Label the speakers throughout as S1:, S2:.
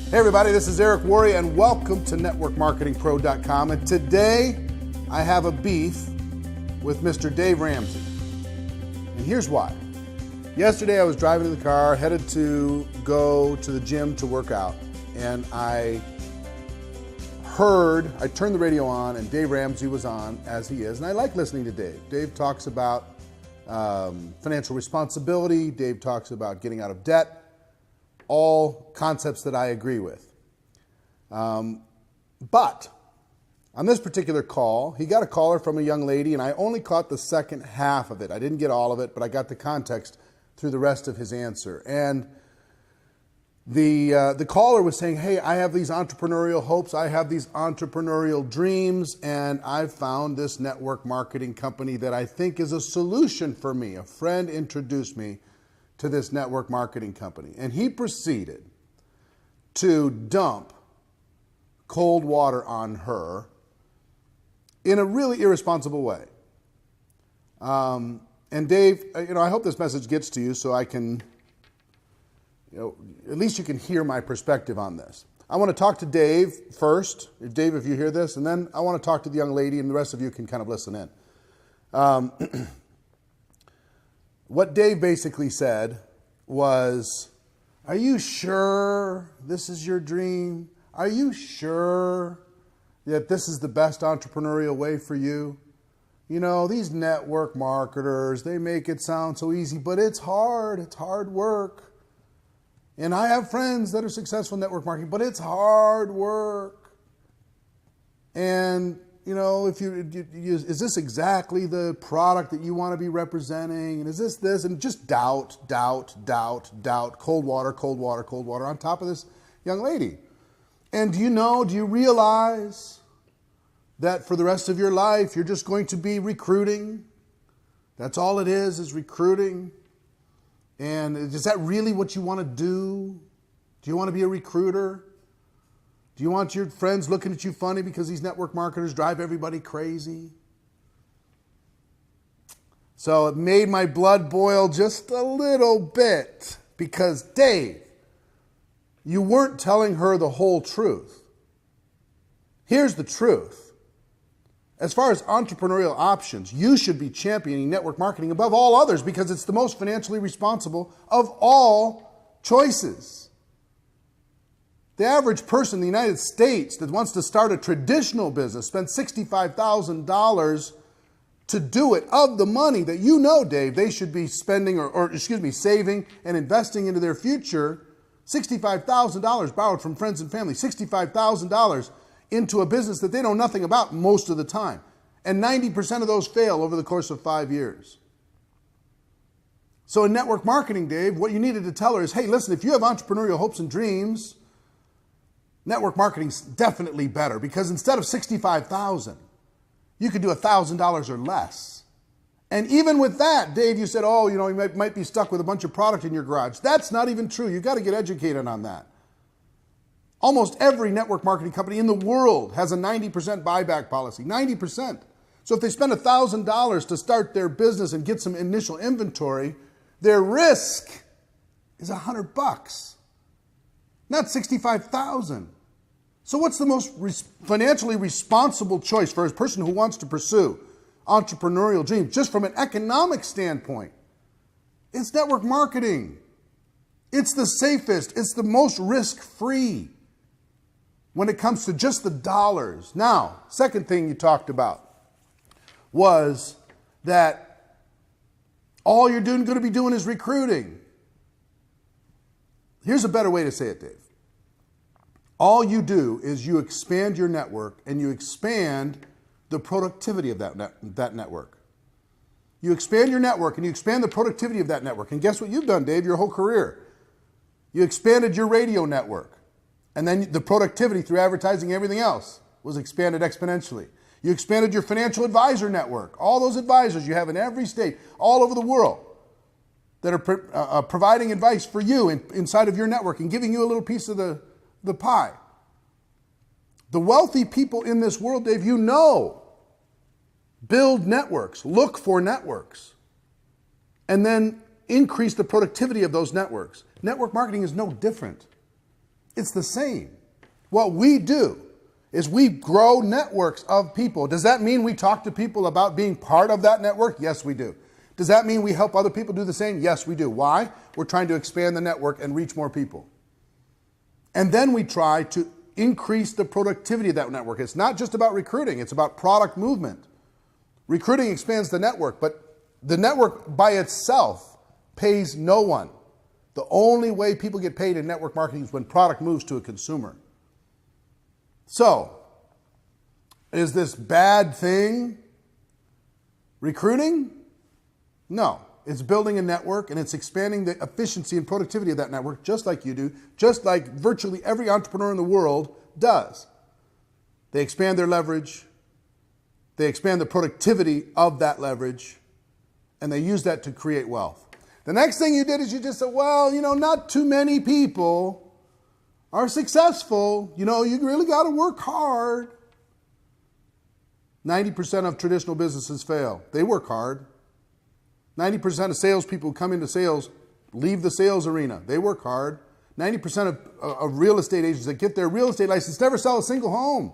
S1: Hey everybody, this is Eric Worre and welcome to networkmarketingpro.com. And today I have a beef with Mr. Dave Ramsey. And here's why. Yesterday I was driving in the car, headed to go to the gym to work out, and I turned the radio on and Dave Ramsey was on, as he is, and I like listening to Dave. Dave talks about financial responsibility. Dave talks about getting out of debt. All concepts that I agree with. But on this particular call, he got a caller from a young lady, and I only caught the second half of it. I didn't get all of it, but I got the context through the rest of his answer. And the caller was saying, hey, I have these entrepreneurial hopes, I have these entrepreneurial dreams, and I've found this network marketing company that I think is a solution for me. A friend introduced me to this network marketing company. And he proceeded to dump cold water on her in a really irresponsible way. And Dave, I hope this message gets to you so I can, at least you can hear my perspective on this. I want to talk to Dave first, Dave, if you hear this, and then I want to talk to the young lady, and the rest of you can kind of listen in. What Dave basically said was, are you sure this is your dream? Are you sure that this is the best entrepreneurial way for you? You know, these network marketers, they make it sound so easy, but it's hard work. And I have friends that are successful in network marketing, but it's hard work. And is this exactly the product that you want to be representing? And is this? And just doubt, cold water on top of this young lady. And do you realize that for the rest of your life, you're just going to be recruiting? That's all it is recruiting. And is that really what you want to do? Do you want to be a recruiter? Do you want your friends looking at you funny because these network marketers drive everybody crazy? So it made my blood boil just a little bit because, Dave, you weren't telling her the whole truth. Here's the truth. As far as entrepreneurial options, you should be championing network marketing above all others because it's the most financially responsible of all choices. The average person in the United States that wants to start a traditional business spends $65,000 to do it of the money that Dave, they should be spending saving and investing into their future. $65,000 borrowed from friends and family, $65,000 into a business that they know nothing about most of the time. And 90% of those fail over the course of 5 years. So in network marketing, Dave, what you needed to tell her is, hey, listen, if you have entrepreneurial hopes and dreams, network marketing's definitely better because instead of $65,000, you could do $1,000 or less. And even with that, Dave, you said, you might be stuck with a bunch of product in your garage. That's not even true. You've got to get educated on that. Almost every network marketing company in the world has a 90% buyback policy, 90%. So if they spend $1,000 to start their business and get some initial inventory, their risk is $100, not $65,000. So what's the most financially responsible choice for a person who wants to pursue entrepreneurial dreams, just from an economic standpoint? It's network marketing. It's the safest. It's the most risk-free when it comes to just the dollars. Now, second thing you talked about was that all you're going to be doing is recruiting. Here's a better way to say it, Dave. All you do is you expand your network and you expand the productivity of that network. You expand your network and you expand the productivity of that network. And guess what you've done, Dave, your whole career? You expanded your radio network. And then the productivity through advertising and everything else was expanded exponentially. You expanded your financial advisor network. All those advisors you have in every state, all over the world, that are providing advice for you inside of your network and giving you a little piece of the pie. The wealthy people in this world, Dave, build networks, look for networks, and then increase the productivity of those networks. Network marketing is no different. It's the same. What we do is we grow networks of people. Does that mean we talk to people about being part of that network? Yes, we do. Does that mean we help other people do the same? Yes, we do. Why? We're trying to expand the network and reach more people. And then we try to increase the productivity of that network. It's not just about recruiting, it's about product movement. Recruiting expands the network, but the network by itself pays no one. The only way people get paid in network marketing is when product moves to a consumer. So, is this bad thing? Recruiting? No. It's building a network and it's expanding the efficiency and productivity of that network just like you do, just like virtually every entrepreneur in the world does. They expand their leverage, they expand the productivity of that leverage, and they use that to create wealth. The next thing you did is you just said, well, not too many people are successful. You really got to work hard. 90% of traditional businesses fail. They work hard. 90% of salespeople who come into sales leave the sales arena. They work hard. 90% of real estate agents that get their real estate license never sell a single home.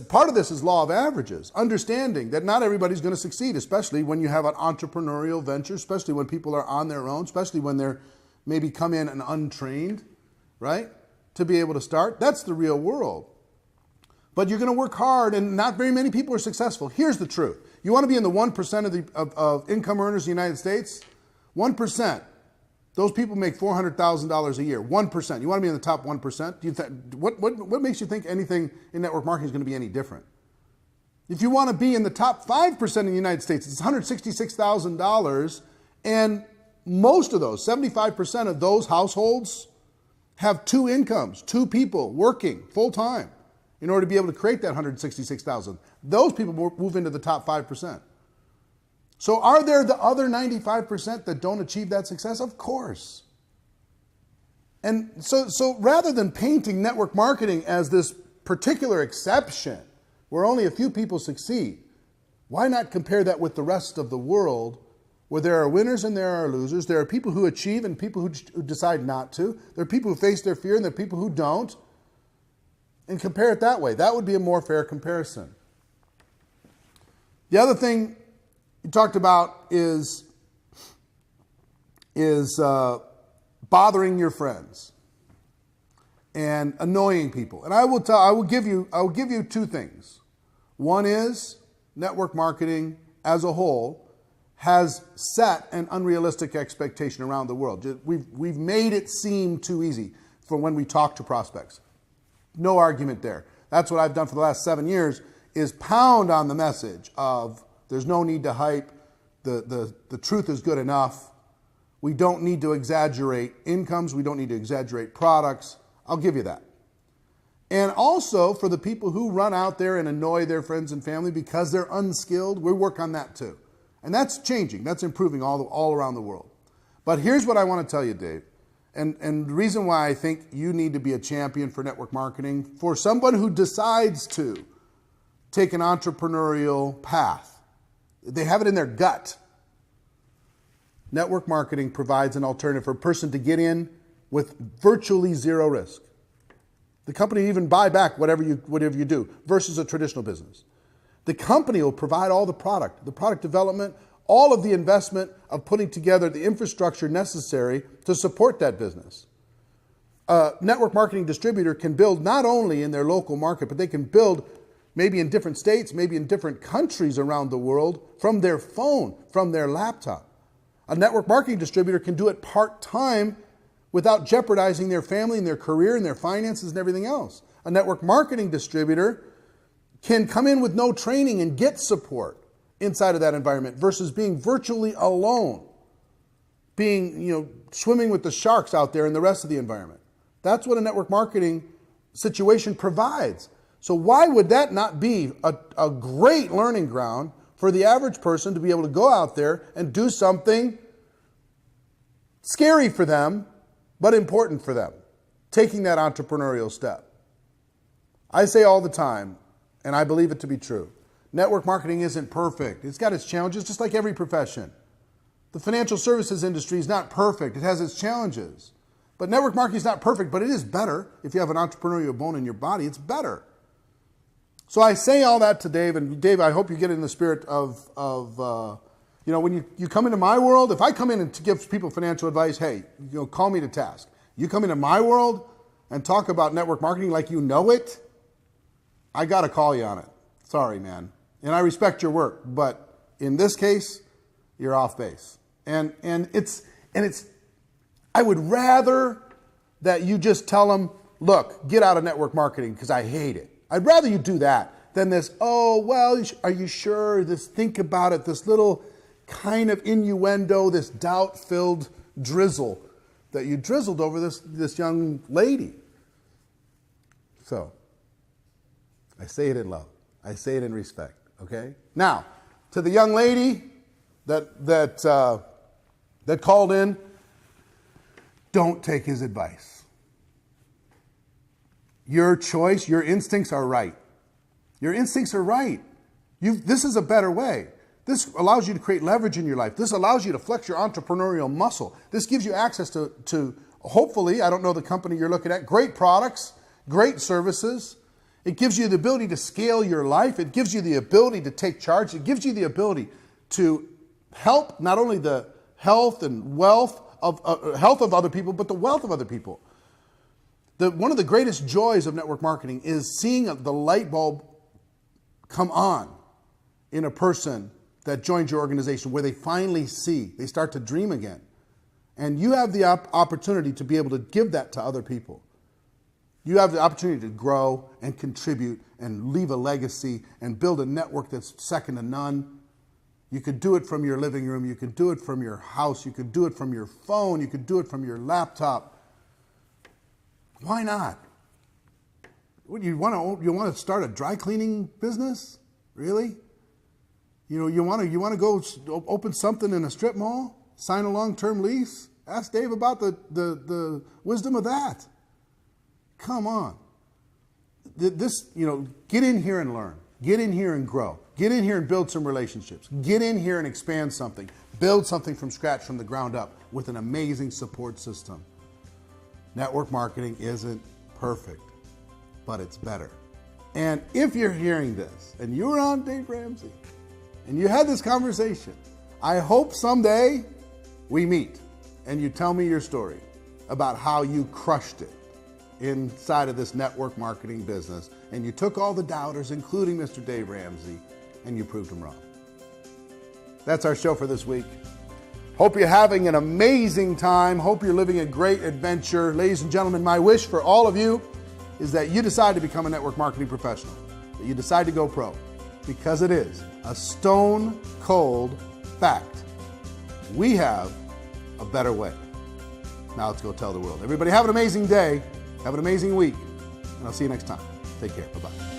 S1: Part of this is law of averages, understanding that not everybody's going to succeed, especially when you have an entrepreneurial venture, especially when people are on their own, especially when they're maybe come in and untrained, right, to be able to start. That's the real world. But you're going to work hard, and not very many people are successful. Here's the truth. You want to be in the 1% of income earners in the United States? 1%. Those people make $400,000 a year. 1%. You want to be in the top 1%? What makes you think anything in network marketing is going to be any different? If you want to be in the top 5% in the United States, it's $166,000, and most of those, 75% of those households, have two incomes, two people working full-time in order to be able to create that $166,000. Those people move into the top 5%. So are there the other 95% that don't achieve that success? Of course. And so rather than painting network marketing as this particular exception where only a few people succeed, why not compare that with the rest of the world where there are winners and there are losers? There are people who achieve and people who decide not to. There are people who face their fear and there are people who don't. And compare it that way. That would be a more fair comparison. The other thing you talked about is bothering your friends and annoying people. And I will give you two things. One is network marketing as a whole has set an unrealistic expectation around the world. We've made it seem too easy for when we talk to prospects. No argument there. That's what I've done for the last 7 years, is pound on the message of there's no need to hype, the truth is good enough, we don't need to exaggerate incomes, we don't need to exaggerate products. I'll give you that. And also for the people who run out there and annoy their friends and family because they're unskilled, we work on that too. And that's changing, that's improving all around the world. But here's what I want to tell you, Dave. And the reason why I think you need to be a champion for network marketing, for someone who decides to take an entrepreneurial path, they have it in their gut. Network marketing provides an alternative for a person to get in with virtually zero risk. The company will even buy back whatever you do versus a traditional business. The company will provide all the product development, all of the investment of putting together the infrastructure necessary to support that business. A network marketing distributor can build not only in their local market, but they can build maybe in different states, maybe in different countries around the world from their phone, from their laptop. A network marketing distributor can do it part-time without jeopardizing their family and their career and their finances and everything else. A network marketing distributor can come in with no training and get support inside of that environment versus being virtually alone, being, swimming with the sharks out there in the rest of the environment. That's what a network marketing situation provides. So why would that not be a great learning ground for the average person to be able to go out there and do something scary for them, but important for them, taking that entrepreneurial step? I say all the time, and I believe it to be true, network marketing isn't perfect. It's got its challenges, just like every profession. The financial services industry is not perfect. It has its challenges. But network marketing is not perfect, but it is better. If you have an entrepreneurial bone in your body, it's better. So I say all that to Dave, and Dave, I hope you get in the spirit of when you come into my world, if I come in and to give people financial advice, hey, call me to task. You come into my world and talk about network marketing like you know it, I got to call you on it. Sorry, man. And I respect your work, but in this case, you're off base. And it's I would rather that you just tell them, look, get out of network marketing because I hate it. I'd rather you do that than this, oh, well, are you sure? This think about it, this little kind of innuendo, this doubt-filled drizzle that you drizzled over this young lady. So, I say it in love. I say it in respect, okay? Now, to the young lady that called in, don't take his advice. Your choice, your instincts are right. Your instincts are right. This is a better way. This allows you to create leverage in your life. This allows you to flex your entrepreneurial muscle. This gives you access to hopefully, I don't know the company you're looking at, great products, great services. It gives you the ability to scale your life. It gives you the ability to take charge. It gives you the ability to help not only the health and wealth of health of other people, but the wealth of other people. One of the greatest joys of network marketing is seeing the light bulb come on in a person that joins your organization, where they finally see, they start to dream again. And you have the opportunity to be able to give that to other people. You have the opportunity to grow and contribute and leave a legacy and build a network that's second to none. You could do it from your living room. You could do it from your house. You could do it from your phone. You could do it from your laptop. Why not? You want to start a dry cleaning business? Really? You want to go open something in a strip mall? Sign a long-term lease? Ask Dave about the wisdom of that. Come on. Get in here and learn. Get in here and grow. Get in here and build some relationships. Get in here and expand something. Build something from scratch, from the ground up, with an amazing support system. Network marketing isn't perfect, but it's better. And if you're hearing this, and you were on Dave Ramsey, and you had this conversation, I hope someday we meet, and you tell me your story about how you crushed it inside of this network marketing business, and you took all the doubters, including Mr. Dave Ramsey, and you proved them wrong. That's our show for this week. Hope you're having an amazing time. Hope you're living a great adventure. Ladies and gentlemen, my wish for all of you is that you decide to become a network marketing professional, that you decide to go pro, because it is a stone cold fact. We have a better way. Now let's go tell the world. Everybody have an amazing day. Have an amazing week. And I'll see you next time. Take care. Bye-bye.